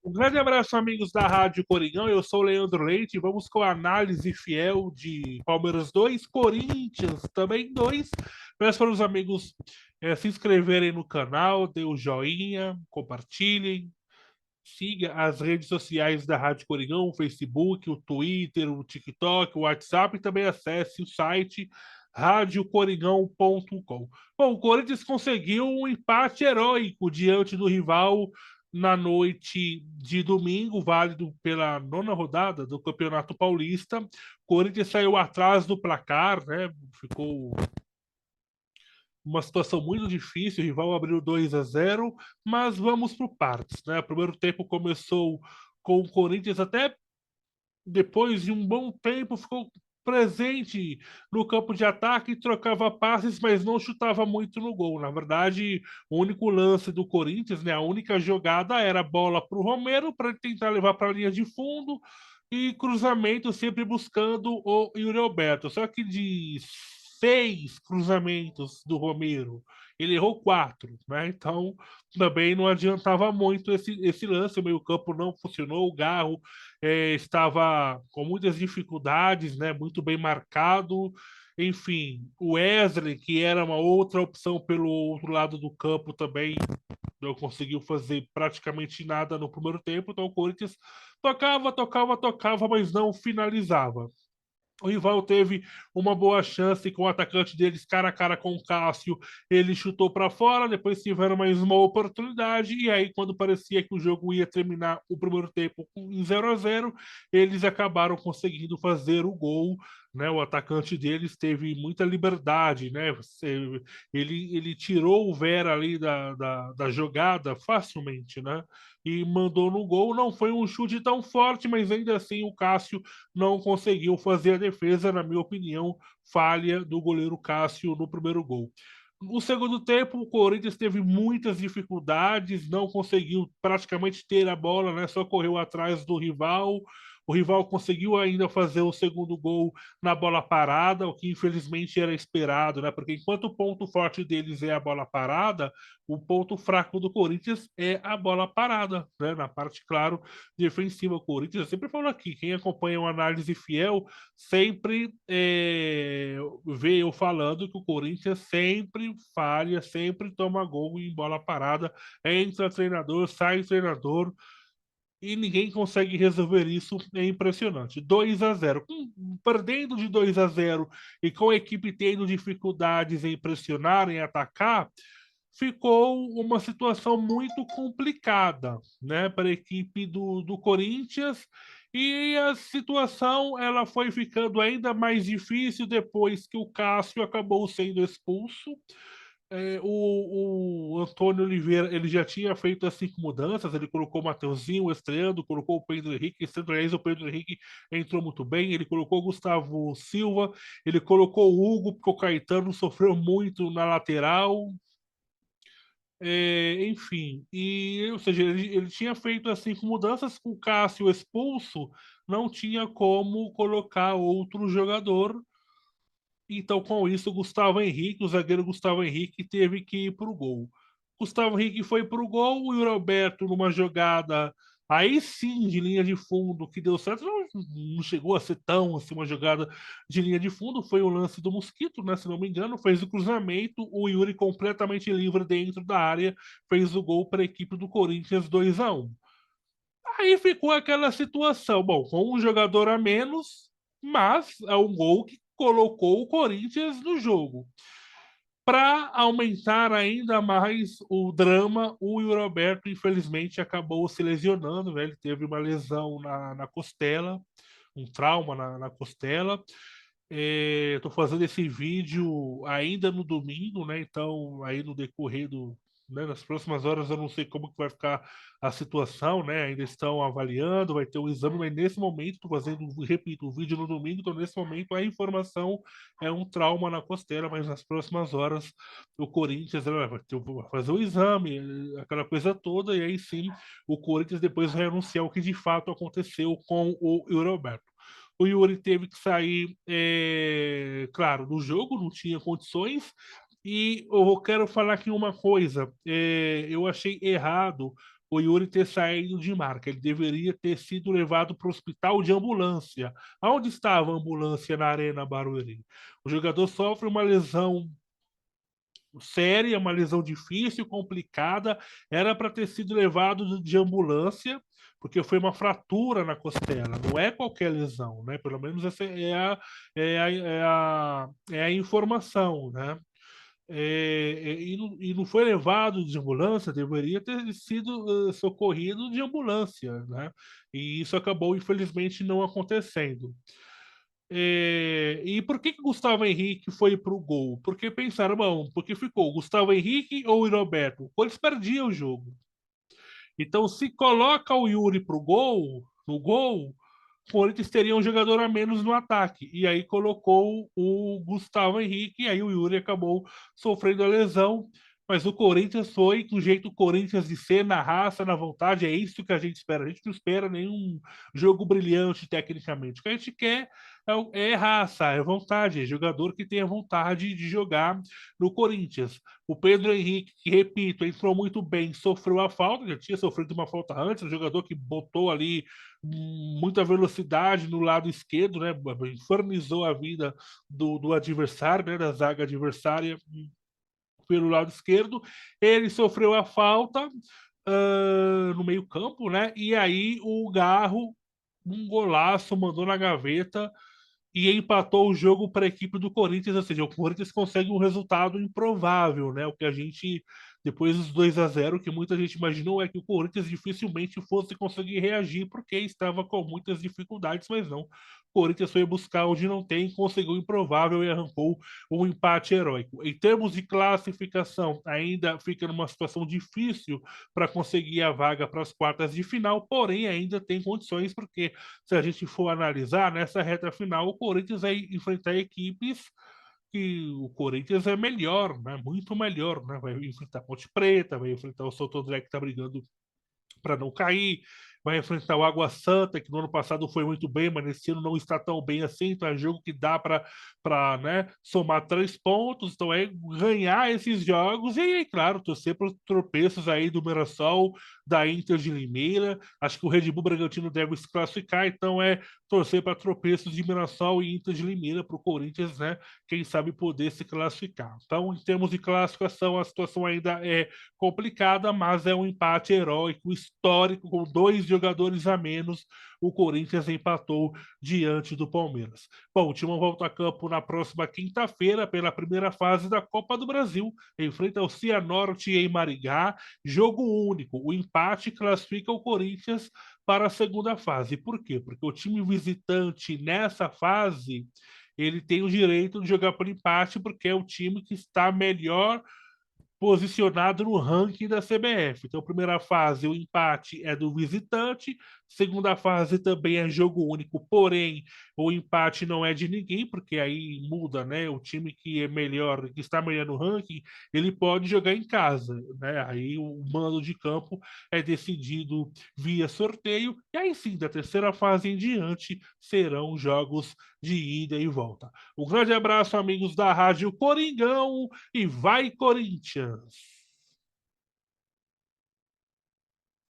Um grande abraço, amigos da Rádio Coringão. Eu sou o Leandro Leite e vamos com a análise fiel de Palmeiras 2, Corinthians também 2. Peço para os amigos se inscreverem no canal, dê o joinha, compartilhem, siga as redes sociais da Rádio Coringão, o Facebook, o Twitter, o TikTok, o WhatsApp e também acesse o site radiocoringão.com. Bom, o Corinthians conseguiu um empate heróico diante do rival na noite de domingo, válido pela nona rodada do Campeonato Paulista. O Corinthians saiu atrás do placar, né? Ficou uma situação muito difícil, o rival abriu 2-0, mas vamos por partes, né? O primeiro tempo começou com o Corinthians até depois de um bom tempo ficou presente no campo de ataque, trocava passes, mas não chutava muito no gol. Na verdade, o único lance do Corinthians, né, a única jogada era a bola para o Romero para ele tentar levar para a linha de fundo e cruzamento sempre buscando o Yuri Alberto. Só que de 6 cruzamentos do Romero, ele errou 4, né? Então também não adiantava muito esse lance. O meio-campo não funcionou, o Garro estava com muitas dificuldades, né? Muito bem marcado. Enfim, o Wesley, que era uma outra opção pelo outro lado do campo, também não conseguiu fazer praticamente nada no primeiro tempo. Então o Corinthians tocava, mas não finalizava. O rival teve uma boa chance com o atacante deles cara a cara com o Cássio. Ele chutou para fora, depois tiveram mais uma oportunidade. E aí, quando parecia que o jogo ia terminar o primeiro tempo em 0-0, eles acabaram conseguindo fazer o gol. Né? O atacante deles teve muita liberdade, né? Ele tirou o Vera ali da jogada facilmente, né? E mandou no gol. Não foi um chute tão forte, mas ainda assim o Cássio não conseguiu fazer a defesa, na minha opinião, falha do goleiro Cássio no primeiro gol. No segundo tempo, o Corinthians teve muitas dificuldades, não conseguiu praticamente ter a bola, né? Só correu atrás do rival. O rival conseguiu ainda fazer o segundo gol na bola parada, o que infelizmente era esperado, né? Porque enquanto o ponto forte deles é a bola parada, o ponto fraco do Corinthians é a bola parada, né? Na parte, claro, defensiva. O Corinthians, eu sempre falo aqui, quem acompanha uma análise fiel sempre vê eu falando que o Corinthians sempre falha, sempre toma gol em bola parada, entra treinador, sai treinador, e ninguém consegue resolver isso, é impressionante. 2-0, perdendo de 2-0 e com a equipe tendo dificuldades em pressionar, em atacar, ficou uma situação muito complicada, né, para a equipe do Corinthians, e a situação ela foi ficando ainda mais difícil depois que o Cássio acabou sendo expulso. O Antônio Oliveira ele já tinha feito as 5 mudanças, ele colocou o Mateuzinho estreando, colocou o Pedro Henrique estreando, aliás, o Pedro Henrique entrou muito bem, ele colocou o Gustavo Silva, ele colocou o Hugo, porque o Caetano sofreu muito na lateral, enfim, ou seja, ele tinha feito as 5 mudanças, com o Cássio expulso, não tinha como colocar outro jogador. Então, com isso, o zagueiro Gustavo Henrique, teve que ir para o gol. Gustavo Henrique foi para o gol, o Yuri Alberto, numa jogada, aí sim, de linha de fundo, que deu certo, não chegou a ser tão assim, uma jogada de linha de fundo, foi o lance do Mosquito, né, se não me engano, fez o cruzamento, o Yuri completamente livre dentro da área, fez o gol para a equipe do Corinthians 2-1. Aí ficou aquela situação, bom, com um jogador a menos, mas é um gol que colocou o Corinthians no jogo. Para aumentar ainda mais o drama, o Yuri Alberto, infelizmente, acabou se lesionando, né? Ele teve uma lesão na costela, um trauma na costela. Estou fazendo esse vídeo ainda no domingo, né? Então, aí no decorrer né, nas próximas horas eu não sei como que vai ficar a situação, né? Ainda estão avaliando, vai ter um exame, mas nesse momento, estou fazendo, repito, o vídeo no domingo, então nesse momento a informação é um trauma na costela, mas nas próximas horas o Corinthians vai fazer o exame, aquela coisa toda, e aí sim o Corinthians depois vai anunciar o que de fato aconteceu com o Yuri Alberto. O Yuri teve que sair, claro, do jogo, não tinha condições. E eu quero falar aqui uma coisa: eu achei errado o Yuri ter saído de marca. Ele deveria ter sido levado para o hospital de ambulância. Onde estava a ambulância na Arena Barueri? O jogador sofre uma lesão séria, uma lesão difícil, complicada. Era para ter sido levado de ambulância, porque foi uma fratura na costela. Não é qualquer lesão, né? Pelo menos essa é a informação, né? E não foi levado de ambulância, deveria ter sido socorrido de ambulância, né? E isso acabou, infelizmente, não acontecendo. E por que Gustavo Henrique foi para o gol? Porque pensaram, bom, porque ficou Gustavo Henrique ou o Roberto? Eles perdiam o jogo. Então, se coloca o Yuri pro gol, no gol, o Corinthians teria um jogador a menos no ataque. E aí colocou o Gustavo Henrique, e aí o Yuri acabou sofrendo a lesão. Mas o Corinthians foi do jeito Corinthians de ser, na raça, na vontade. É isso que a gente espera. A gente não espera nenhum jogo brilhante tecnicamente. O que a gente quer é raça, é vontade, é jogador que tenha vontade de jogar no Corinthians. O Pedro Henrique, que, repito, entrou muito bem, sofreu a falta, já tinha sofrido uma falta antes, um jogador que botou ali muita velocidade no lado esquerdo, né? Infernizou a vida do adversário, né? Da zaga adversária pelo lado esquerdo. Ele sofreu a falta no meio-campo, né? E aí o Garro, um golaço, mandou na gaveta e empatou o jogo para a equipe do Corinthians, ou seja, o Corinthians consegue um resultado improvável, né? O que a gente, depois dos 2-0, que muita gente imaginou é que o Corinthians dificilmente fosse conseguir reagir, porque estava com muitas dificuldades, mas não. O Corinthians foi buscar onde não tem, conseguiu o improvável e arrancou um empate heróico. Em termos de classificação, ainda fica numa situação difícil para conseguir a vaga para as quartas de final, porém ainda tem condições, porque se a gente for analisar, nessa reta final, o Corinthians vai enfrentar equipes que o Corinthians é melhor, né? Muito melhor, né? Vai enfrentar a Ponte Preta, vai enfrentar o Santo André que está brigando para não cair, vai enfrentar o Água Santa, que no ano passado foi muito bem, mas nesse ano não está tão bem assim, então é jogo que dá para né, somar 3 pontos, então é ganhar esses jogos e aí, claro, torcer para os tropeços aí do Mirassol, da Inter de Limeira, acho que o Red Bull Bragantino deve se classificar, então é torcer para tropeços de Mirassol e Inter de Limeira para o Corinthians, né, quem sabe poder se classificar. Então, em termos de classificação, a situação ainda é complicada, mas é um empate heróico, histórico, com 2 jogadores a menos. O Corinthians empatou diante do Palmeiras. Bom, o time volta a campo na próxima quinta-feira, pela primeira fase da Copa do Brasil. Enfrenta o Cianorte em Maringá. Jogo único. O empate classifica o Corinthians para a segunda fase. Por quê? Porque o time visitante nessa fase ele tem o direito de jogar por empate, porque é o time que está melhor posicionado no ranking da CBF. Então, primeira fase, o empate é do visitante, segunda fase também é jogo único, porém, o empate não é de ninguém, porque aí muda, né? O time que é melhor, que está melhor no ranking, ele pode jogar em casa, né? Aí o mando de campo é decidido via sorteio, e aí sim, da terceira fase em diante, serão jogos de ida e volta. Um grande abraço, amigos da Rádio Coringão, e vai Corinthians!